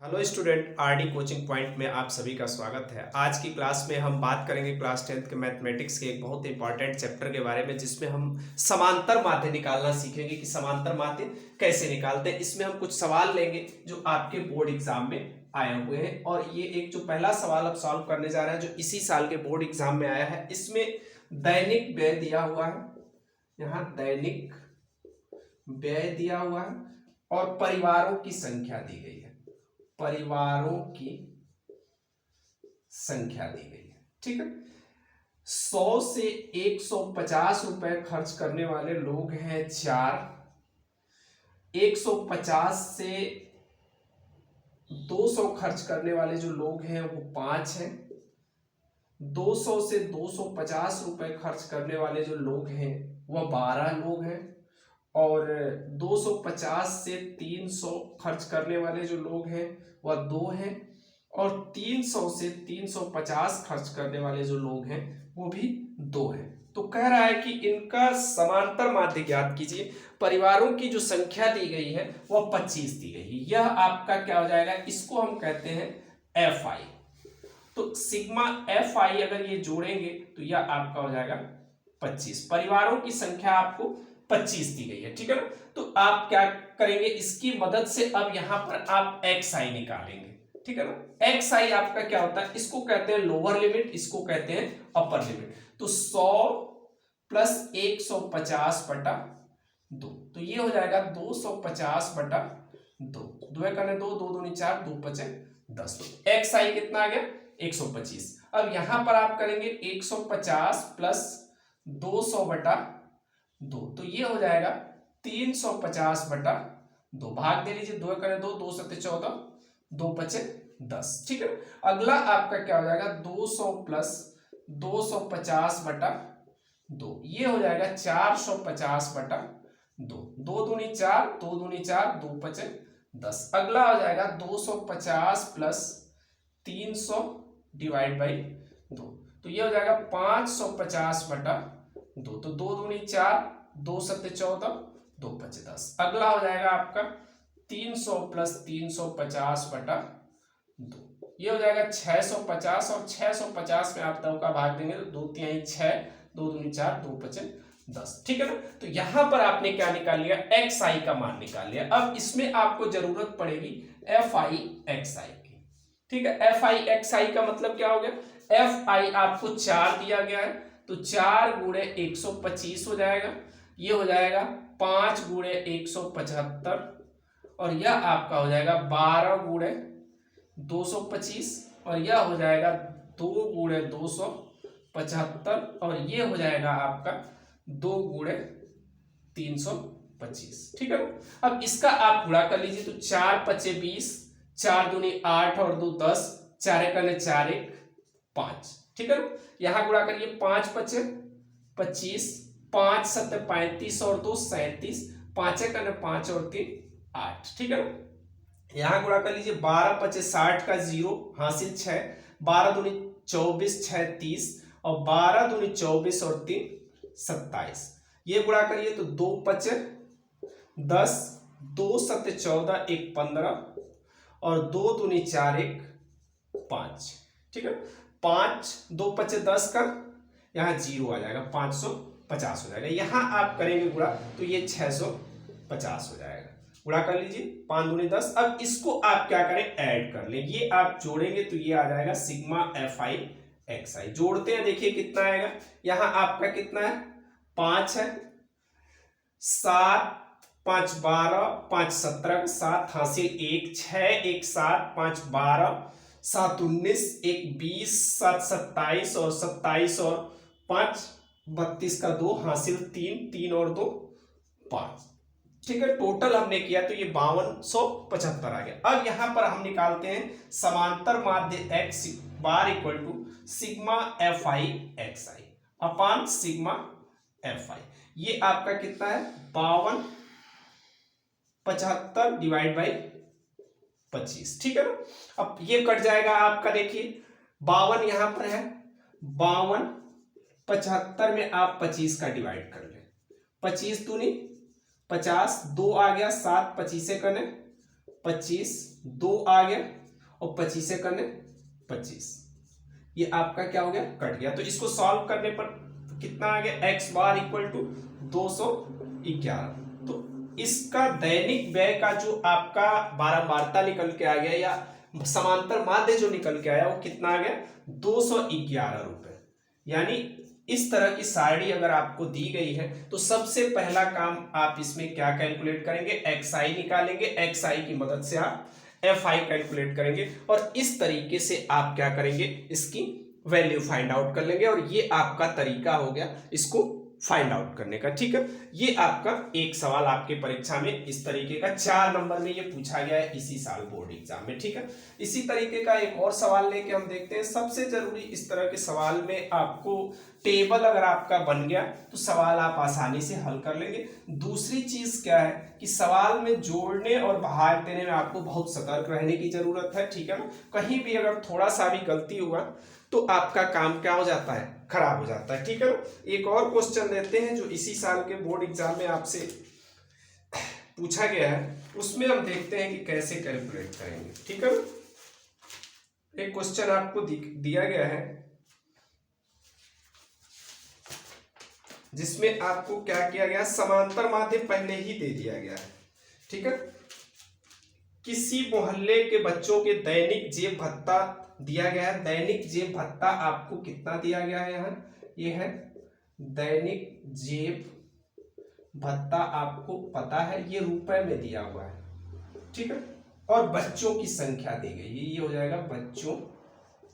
Hello student, RD coaching point में आप सभी का स्वागत है। आज की क्लास में हम बात करेंगे क्लास 10th के मैथमेटिक्स के एक बहुत इंपॉर्टेंट चैप्टर के बारे में, जिसमें हम समांतर माध्य निकालना सीखेंगे कि समांतर माध्य कैसे निकालते हैं। इसमें हम कुछ सवाल लेंगे जो आपके बोर्ड एग्जाम में आए हुए हैं, और ये एक जो पहला सवाल अब सॉल्व करने जा रहे हैं जो इसी साल के बोर्ड एग्जाम में आया है। इसमें दैनिक व्यय दिया हुआ है, यहाँ दैनिक व्यय दिया हुआ है और परिवारों की संख्या दी गई है। परिवारों की संख्या दी गई है, ठीक है। 100 से 150 रुपए खर्च करने वाले लोग हैं 4, 150 से 200 खर्च करने वाले जो लोग हैं वो 5 हैं, 200 से 250 रुपए खर्च करने वाले जो लोग हैं वह 12 लोग हैं, और 250 से 300 खर्च करने वाले जो लोग हैं वह 2 हैं, और 300 से 350 खर्च करने वाले जो लोग हैं वो भी 2 हैं। तो कह रहा है कि इनका समांतर माध्य ज्ञात कीजिए। परिवारों की जो संख्या दी गई है वह 25 दी गई है। यह आपका क्या हो जाएगा, इसको हम कहते हैं एफ आई। तो सिग्मा एफ आई अगर ये जोड़ेंगे तो यह आपका हो जाएगा 25। परिवारों की संख्या आपको 25 दी गई है, ठीक है ना। तो आप क्या करेंगे, इसकी मदद से अब यहां पर आप एक्स आई निकालेंगे, ठीक है ना। एक्स आई आपका क्या होता है, इसको कहते हैं लोअर लिमिट, इसको कहते हैं अपर लिमिट। तो 100 प्लस 150 बटा 2, तो ये हो जाएगा 250 बटा 2। 2 करने 2, 2 दूनी 4, 2 पचे 10। तो एक्स आई कितना आ गया, 125। अब यहां पर आप करेंगे 150 प्लस 200 बटा 2, तो ये हो जाएगा 350 बटा 2। भाग दे लीजिए, 2 करे 2, 2 सत्ते 14, 2 पचे 10, ठीक है। अगला आपका क्या हो जाएगा, 200 प्लस 250 बटा 2, ये हो जाएगा 450 बटा 2। 2 दूनी 4, 2 दूनी 4, 2 पचे 10। अगला हो जाएगा 250 प्लस 300 डिवाइड बाई 2, तो ये हो जाएगा 550 बटा 2। तो 2 दूनी 4, 2 सत्ते 14, 2 पचे 10। अगला हो जाएगा आपका 300 प्लस 350 बटा 2, ये हो जाएगा 650, और 650 में आप 2 का भाग देंगे तो 2 तिहाई 6, 2 दूनी 4, 2 पचे 10, ठीक है ना। तो यहां पर आपने क्या निकाल लिया, एक्स आई का मान निकाल लिया। अब इसमें आपको जरूरत पड़ेगी एफ आई एक्स आई की, ठीक है। एफ आई एक्स आई का मतलब क्या हो गया, एफ आई आपको 4 दिया गया है, तो 4 गुणे 125 हो जाएगा, ये हो जाएगा 5 गुणे 175, और यह आपका हो जाएगा 12 गुणे 225, और यह हो जाएगा 2 गुणे 275, और ये हो जाएगा आपका 2 गुणे 325, ठीक है। अब इसका आप गुणा कर लीजिए, तो 4 पचे 20, 4 दूनी 8 और 2 10, 4 करने 4 1 5, ठीक है। यहां गुणा करिए, 5 पचे 25, 5 सत्ते 35 और 2 37, 5 करने 5 और 3 8, ठीक है। यहां गुणा कर लीजिए, 12 पचे 60 का 0 हासिल 6, 12 दूनी 24, 6 30, और 12 दूनी 24 और 3 27। ये गुणा करिए तो 2 पचे 10, 2 सत्ते 14, 1 15, और 2 दूनी 4 1 5, ठीक है। 5 2 पचे 10 का यहाँ 0 आ जाएगा, 550 हो जाएगा। यहां आप करेंगे गुणा तो ये 650 हो जाएगा। गुणा कर लीजिए, 5 दूनी 10। अब इसको आप क्या करें, ऐड कर लें। ये आप जोड़ेंगे तो ये आ जाएगा सिग्मा एफ आई एक्स आई। जोड़ते हैं, देखिए कितना आएगा। यहां आपका कितना है, 5 है, 7 5 12, 5 17, 7 हासिल 1 6, 1 7, 5 12, 7 19, 1 20, 7 27, और 27 और 5 32 का 2 हासिल 3, 3 और 2 5, ठीक है। टोटल हमने किया तो ये 5275 आ गया। अब यहां पर हम निकालते हैं समांतर माध्य X bar equal to sigma F I X I upon sigma F I. ये आपका कितना है, 5275 डिवाइड बाई 25, ठीक है ना। अब ये कट जाएगा आपका, देखिए 52 यहां पर है, 52 75 में आप 25 का डिवाइड कर ले, 25 दूनी 50, 2 आ गया, 7 25 करने 25, 2 आ गया और 25 से करने 25, ये आपका क्या हो गया, कट गया। तो इसको सॉल्व करने पर कितना आ गया, x बार इक्वल टू 211। तो इसका दैनिक व्यय का जो आपका बारंबारता निकल के आ गया या समांतर माध्य जो निकल के आया वो कितना आ गया, 211 रुपए। यानी इस तरह की सारणी अगर आपको दी गई है तो सबसे पहला काम आप इसमें क्या कैलकुलेट करेंगे, xi निकालेंगे, xi की मदद से आप fi कैलकुलेट करेंगे और इस तरीके से आप क्या करेंगे, इसकी वैल्यू फाइंड आउट कर लेंगे और ये आपका तरीका हो गया इसको फाइंड आउट करने का। ठीक है, ये आपका एक सवाल आपके परीक्षा में इस तरीके का 4 नंबर में ये पूछा गया है इसी साल बोर्ड एग्जाम में। ठीक है, इसी तरीके का एक और सवाल लेके हम देखते हैं। सबसे जरूरी इस तरह के सवाल में आपको टेबल अगर आपका बन गया तो सवाल आप आसानी से हल कर लेंगे। दूसरी चीज क्या है कि सवाल में जोड़ने और बाहर देने में आपको बहुत सतर्क रहने की जरूरत है। ठीक है ना, कहीं भी अगर थोड़ा सा भी गलती हुआ तो आपका काम क्या हो जाता है, खराब हो जाता है। ठीक है, एक और क्वेश्चन देते हैं जो इसी साल के बोर्ड एग्जाम में आपसे पूछा गया है, उसमें हम देखते हैं कि कैसे कैलकुलेट करेंगे। ठीक है, एक क्वेश्चन आपको दिया गया है जिसमें आपको क्या किया गया, समांतर माध्य पहले ही दे दिया गया है। ठीक है, किसी मोहल्ले के बच्चों के दैनिक जेब भत्ता दिया गया है। दैनिक जेब भत्ता आपको कितना दिया गया है, यहाँ ये है दैनिक जेब भत्ता, आपको पता है ये रुपए में दिया हुआ है। ठीक है, और बच्चों की संख्या दी गई है, ये हो जाएगा बच्चों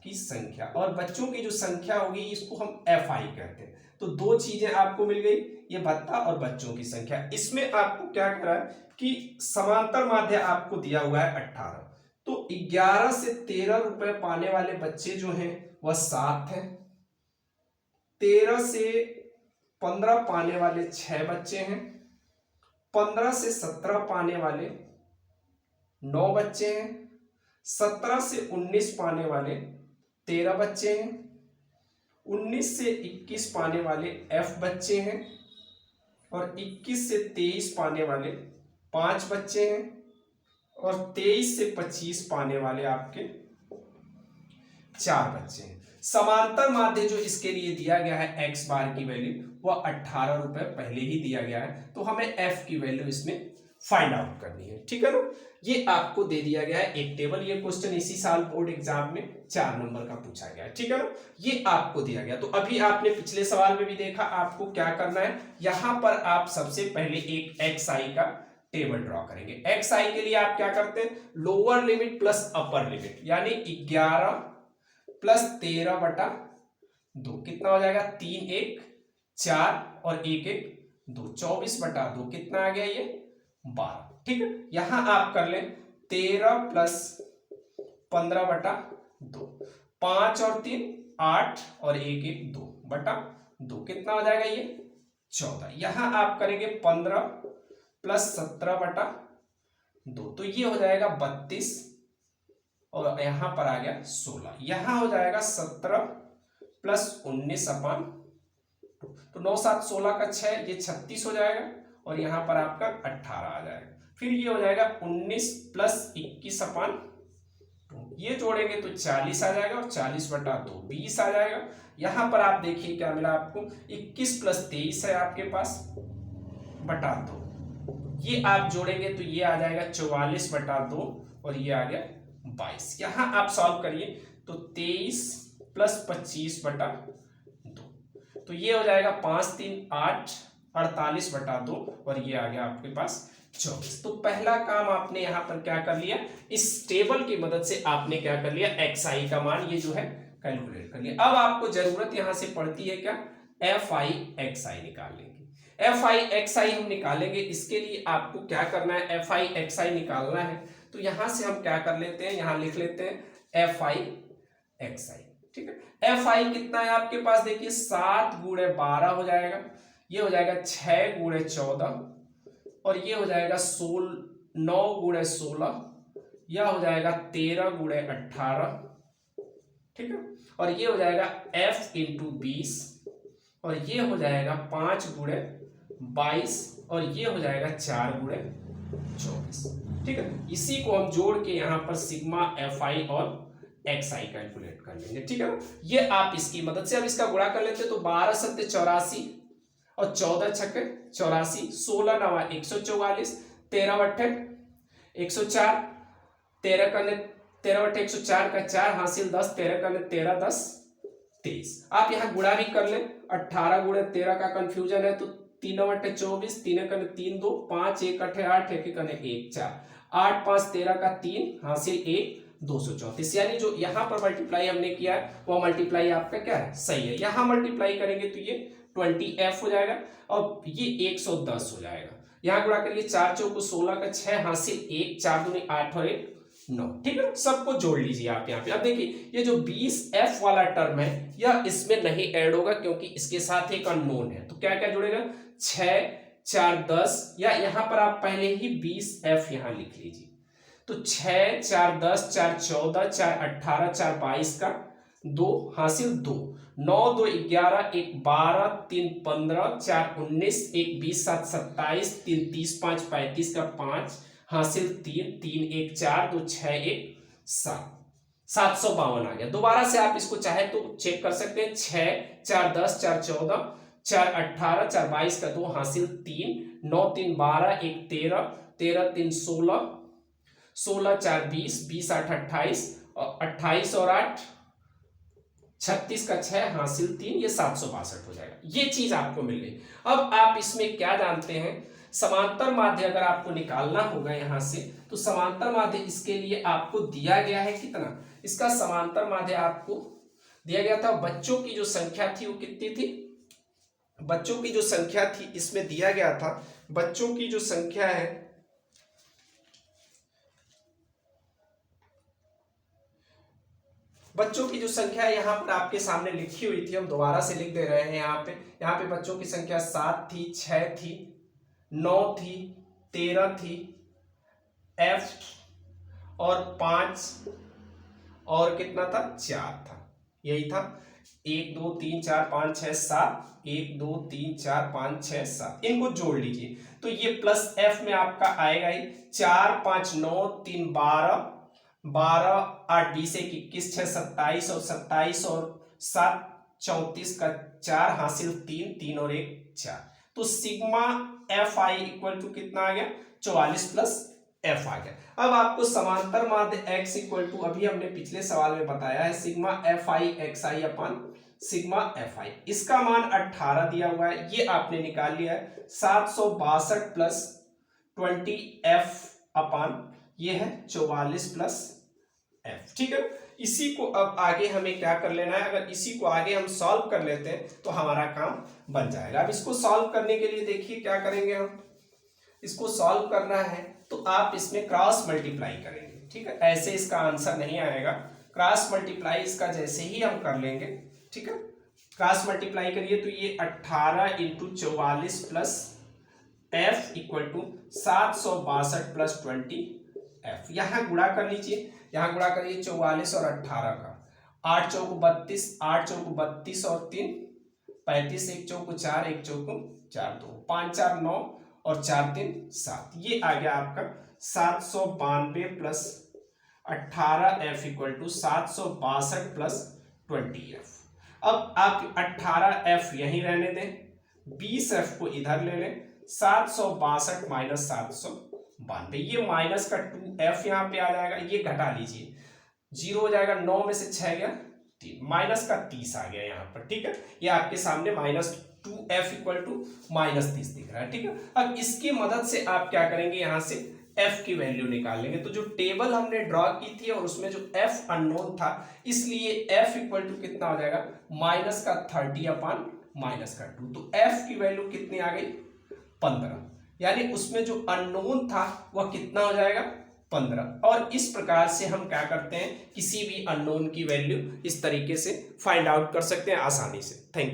की संख्या, और बच्चों की जो संख्या होगी इसको हम FI कहते हैं। तो दो चीजें आपको मिल गई, ये भत्ता और बच्चों की संख्या। इसमें आपको क्या कर रहा है कि समांतर माध्य आपको दिया हुआ है 18, तो 11 से 13 रुपए पाने वाले बच्चे जो हैं वह 7 हैं। 13 से 15 पाने वाले 6 बच्चे हैं। 15 से 17 पाने वाले 9 बच्चे हैं। 17 से 19 पाने वाले 13 बच्चे हैं। 19 से 21 पाने वाले F बच्चे हैं और 21 से 23 पाने वाले 5 बच्चे हैं और 23 से 25 पाने वाले आपके 4 बच्चे हैं। समांतर माध्य जो इसके लिए दिया गया है x बार की वैल्यू वह 18 रुपए पहले ही दिया गया है, तो हमें f की वैल्यू इसमें फाइंड आउट करनी है। ठीक है ना, ये आपको दे दिया गया है एक टेबल। ये क्वेश्चन इसी साल बोर्ड एग्जाम में 4 नंबर का पूछा गया है। ठीक है ना, ये आपको दिया गया। तो अभी आपने पिछले सवाल में भी देखा आपको क्या करना है, यहां पर आप सबसे पहले एक xi का टेबल ड्रॉ करेंगे। xi के लिए आप क्या करते हैं, lower limit plus upper limit, यानी 11 प्लस 13 बटा 2 कितना हो जाएगा, 3 1 4 और 1 1 2, 24 बटा 2 कितना आ गया, ये 12। ठीक है, यहां आप कर लें 13 प्लस 15 बटा 2, 5 और 3 8 और 1 1 2 बटा 2 कितना हो जाएगा, ये 14। यहां आप करेंगे 15 प्लस 17 बटा 2, तो ये हो जाएगा 32 और यहां पर आ गया 16। यहां हो जाएगा 17 प्लस 19 अपान 2, तो 9 7 16 का 6, ये 36 हो जाएगा और यहां पर आपका 18 आ जाएगा। फिर ये हो जाएगा 19 प्लस 21 अपान 2, ये जोड़ेंगे तो 40 आ जाएगा और 40 बटा 2 20 आ जाएगा। यहां पर आप देखिए क्या मिला आपको, 21 प्लस 23 है आपके पास बटा 2, ये आप जोड़ेंगे तो ये आ जाएगा 44 बटा 2 और ये आ गया 22। यहां आप सॉल्व करिए तो 23 प्लस 25 बटा 2, तो ये हो जाएगा 5 3 8 48 बटा 2 और ये आ गया आपके पास 24। तो पहला काम आपने यहां पर क्या कर लिया, इस टेबल की मदद से आपने क्या कर लिया, xi का मान ये जो है कैलकुलेट कर लिया। अब आपको जरूरत यहां से पड़ती है क्या, fi xi निकालने की। fi xi हम निकालेंगे, इसके लिए आपको क्या करना है, fi xi निकालना है तो यहां से हम क्या कर लेते हैं, यहां लिख लेते हैं fi xi। ठीक है, fi कितना है आपके पास, देखिए 7 गुणे 12 हो जाएगा, ये हो जाएगा 6 गुणे 14 और ये हो जाएगा 9 गुणे 16, यह हो जाएगा 13 गुणे 18। ठीक है, और ये हो जाएगा f इंटू 20 और ये हो जाएगा 5 गुणे 22 और ये हो जाएगा 4 गुणे 24। ठीक है, इसी को हम जोड़ के यहाँ पर सिग्मा एफ आई और एक्स आई कैलकुलेट कर लेंगे। ठीक है, ये आप इसकी मदद से अब इसका गुणा कर लेते हैं तो 12 सत्ते 84 और 14 छक्के 84, 16 नवा 144, 13 बट्ठे 104, 13 करने 13 बट्ठे 104 का 4 हासिल 10, 13 करने 13 10 23। आप यहाँ गुणा भी कर लें, 18 गुणे 13 का कंफ्यूजन है तो 3 बट्टे 24, 3 करने 3 2, 5 1 अठे 8, 1 करने 1 4, 8 5 13 का 3 हासिल 1 234। यानी जो यहाँ पर मल्टीप्लाई हमने किया है वो मल्टीप्लाई आपका क्या है, सही है। यहाँ मल्टीप्लाई करेंगे तो ये 20f हो जाएगा और ये 110 हो जाएगा। यहाँ गुणा करिए 4 चौको 16 का 6 हासिल 1, 4 दूनी 8 और 1 9। ठीक है, सबको जोड़ लीजिए आप यहाँ पे। अब देखिए ये जो 20f वाला टर्म है यह इसमें नहीं ऐड होगा क्योंकि इसके साथ एक अननोन है। तो क्या क्या जुड़ेगा, 6 4 10, या यहाँ पर आप पहले ही 20f यहाँ लिख लीजिए। तो 6 4 10 4 14 4 18 4 22 का 2 हासिल 2, 9 2 11 1 12 3 15 4 19 1 20 7 27 3 30 5 35 का 5 हासिल 3 3 1 4 2 6 1 7, 752 आ गया। दोबारा से आप इसको चाहे तो चेक कर सकते हैं। 6 4 10 4 14 4 18 4 22 का 2 हासिल 3, 9 3 12 1 13 13 3 16 16 4 20 20 8 28 और 28 और 8 36 का 6 हासिल 3, ये 762 हो जाएगा। ये चीज आपको मिल गई। अब आप इसमें क्या जानते हैं, समांतर माध्य अगर आपको निकालना होगा यहां से तो समांतर माध्य इसके लिए आपको दिया गया है कितना, इसका समांतर माध्य आपको दिया गया था। बच्चों की जो संख्या थी वो कितनी थी, बच्चों की जो संख्या थी इसमें दिया गया था, बच्चों की जो संख्या है बच्चों की जो संख्या यहाँ पर आपके सामने लिखी हुई थी, हम दोबारा से लिख दे रहे हैं। यहाँ पे बच्चों की संख्या 7 थी, 6 थी, 9 थी, 13 थी, एफ और 5 और कितना था, 4 था। यही था 1 2 3 4 5 6 7, 1 2 3 4 5 6 7, इनको जोड़ लीजिए तो ये प्लस एफ में आपका आएगा ही 4 5 9 3 12 12 8 20 1 21 6 27 और 27 और 7 34 का 4 हासिल 3 3 और 1 4। तो sigma F I equal to कितना आ गया, 44 प्लस एफ आ गया। अब आपको समांतर माध्य x इक्वल टू, अभी हमने पिछले सवाल में बताया है, sigma F I X I upon sigma F आई, इसका मान 18 दिया हुआ है, ये आपने निकाल लिया है। 762 प्लस 20 एफ अपन ये है 44 प्लस एफ। ठीक है, इसी को अब आगे हमें क्या कर लेना है, अगर इसी को आगे हम सॉल्व कर लेते हैं तो हमारा काम बन जाएगा। अब इसको सॉल्व करने के लिए देखिए क्या करेंगे, हम इसको सॉल्व करना है तो आप इसमें क्रॉस मल्टीप्लाई करेंगे। ठीक है, ऐसे इसका आंसर नहीं आएगा, क्रॉस मल्टीप्लाई इसका जैसे ही हम कर लेंगे। ठीक है, क्रॉस मल्टीप्लाई करिए तो ये 18 into 44 plus F equal to 762 plus 20 F. यहाँ गुणा कर लीजिए, यहाँ गुणा करिए 44 और 18 का, 8 चौको 32, 8 चौको 32 और 3 35, 1 चौको 4 1 चौको 4 2 5 4 9 और 4 3 7, ये आ गया आपका 792 plus 18 F equal to 762 plus 20 F. अब आप 18 एफ यहीं रहने दें, 20 एफ को इधर ले लें, 762 माइनस 792, ये माइनस का 2 एफ यहाँ पे आ जाएगा, ये घटा लीजिए 0 हो जाएगा, 9 में से 6 गया 3, माइनस का 30 आ गया यहाँ पर। ठीक है, ये आपके सामने minus 2f equal to minus 30 दिख रहा है। ठीक है, अब इसकी मदद से आप क्या करेंगे, यहाँ से f की वैल्यू निकाल लेंगे। तो जो टेबल हमने ड्रॉ की थी और उसमें जो f अननोन था, इसलिए f इक्वल टू कितना हो जाएगा, माइनस का 30 अपन माइनस का 2, तो f की वैल्यू कितनी आ गई, 15, यानी उसमें जो अननोन था वह कितना हो जाएगा, 15। और इस प्रकार से हम क्या करते हैं, किसी भी अननोन की वैल्यू इस तरीके से फाइंड आउट कर सकते हैं आसानी से। Thank you.